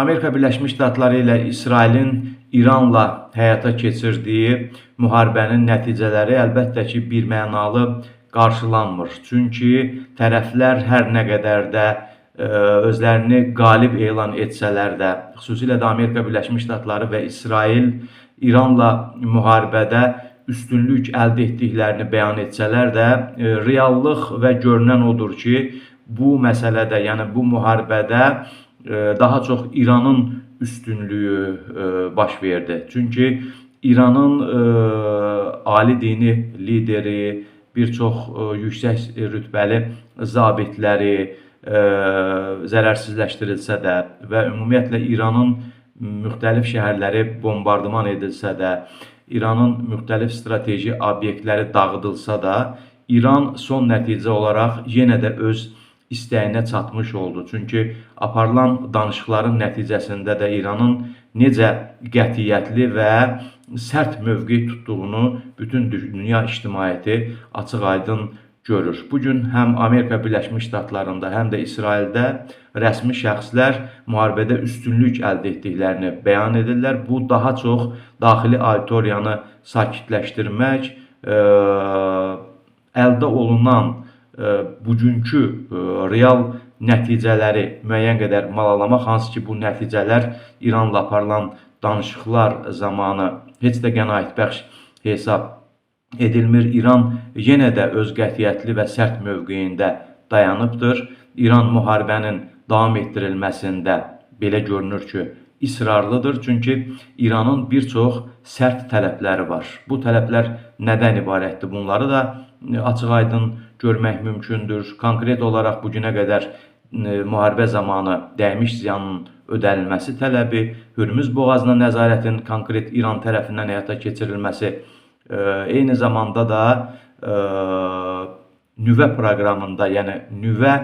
Amerika Birləşmiş Ştatları ilə İsrailin İranla həyata keçirdiyi müharibənin nəticələri əlbəttə ki, birmənalı qarşılanmır. Çünki tərəflər hər nə qədər də özlərini qalib elan etsələr də, xüsusilə də Amerika Birləşmiş Ştatları və İsrail İranla müharibədə üstünlük əldə etdiklərini bəyan etsələr də, reallıq və görünən odur ki, bu məsələdə, yəni bu müharibədə daha çox İranın üstünlüyü baş verdi. Çünki İranın ali dini lideri, bir çox yüksək rütbəli zabitləri zərərsizləşdirilsə də və ümumiyyətlə İranın müxtəlif şəhərləri bombardıman edilsə də, İranın müxtəlif strateji obyektləri dağıdılsa da, İran son nəticə olaraq yenə də öz istəyinə çatmış oldu. Çünki aparılan danışıqların nəticəsində də İranın necə qətiyyətli və sərt mövqe tutduğunu bütün dünya ictimaiyyəti açıq-aydın görür. Bugün həm Amerika Birləşmiş Ştatlarında, həm də İsraildə rəsmi şəxslər müharibədə üstünlük əldə etdiklərini bəyan edirlər. Bu daha çox daxili auditoriyanı sakitləşdirmək, əldə olunan bugünkü real nəticələri müəyyən qədər malalamaq, hansı ki bu nəticələr İranla aparılan danışıqlar zamanı heç də qənaətbəxş hesab edilmir. İran yenə də öz qətiyyətli və sərt mövqeyində dayanıbdır. İran müharibənin davam etdirilməsində belə görünür ki, israrlıdır. Çünki İranın bir çox sərt tələbləri var. Bu tələblər nədən ibarətdir? Bunları da açıq-aydın görmək mümkündür. Konkret olaraq bugünə qədər müharibə zamanı dəymiş ziyanın ödənilməsi tələbi, Hürmüz boğazına nəzarətin konkret İran tərəfindən həyata keçirilməsi, eyni zamanda da nüvə proqramında, yəni nüvə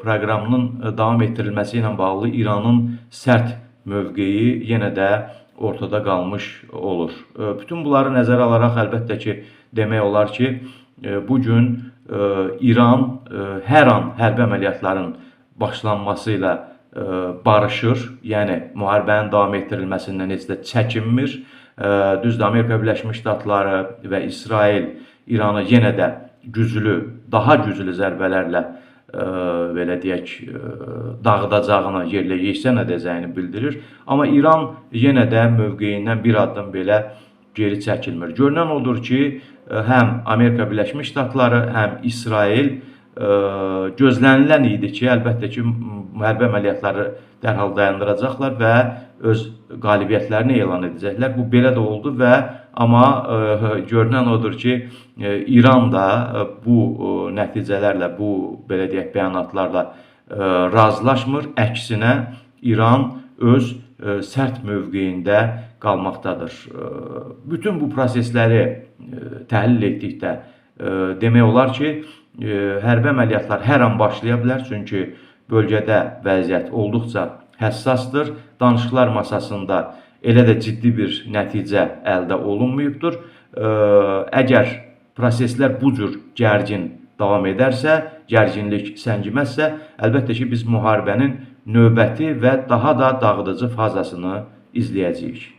proqramının davam etdirilməsi ilə bağlı İranın sərt mövqeyi yenə də ortada qalmış olur. Bütün bunları nəzərə alaraq əlbəttə ki, demək olar ki, bugün İran hər an hərbi əməliyyatların başlanması ilə barışır, yəni müharibənin davam etdirilməsindən heç də çəkinmir. Düzdür, Amerika Birləşmiş Ştatları və İsrail İranı yenə də güclü, daha güclü zərbələrlə belə deyək, dağıdacağını, yerlə yeksən edəcəyini bildirir. Amma İran yenə də mövqeyindən bir addım belə geri çəkilmir. Görünən odur ki, həm Amerika Birləşmiş Ştatları, həm İsrail gözlənilən idi ki, əlbəttə ki, hərbi əməliyyatları dərhal dayandıracaqlar və öz qalibiyyətlərini elan edəcəklər. Bu belə də oldu və amma görünən odur ki, İran da bu nəticələrlə, bu belə deyək, bəyanatlarla razılaşmır. Əksinə İran öz sərt mövqeyində qalmaqdadır. Bütün bu prosesləri təhlil etdikdə demək olar ki, hərbi əməliyyatlar hər an başlaya bilər, çünki bölgədə vəziyyət olduqca həssasdır. Danışıqlar masasında elə də ciddi bir nəticə əldə olunmayıbdır. Əgər proseslər bu cür gərgin davam edərsə, gərginlik səngiməzsə, əlbəttə ki, biz müharibənin növbəti və daha da dağıdıcı fazasını izləyəcəyik.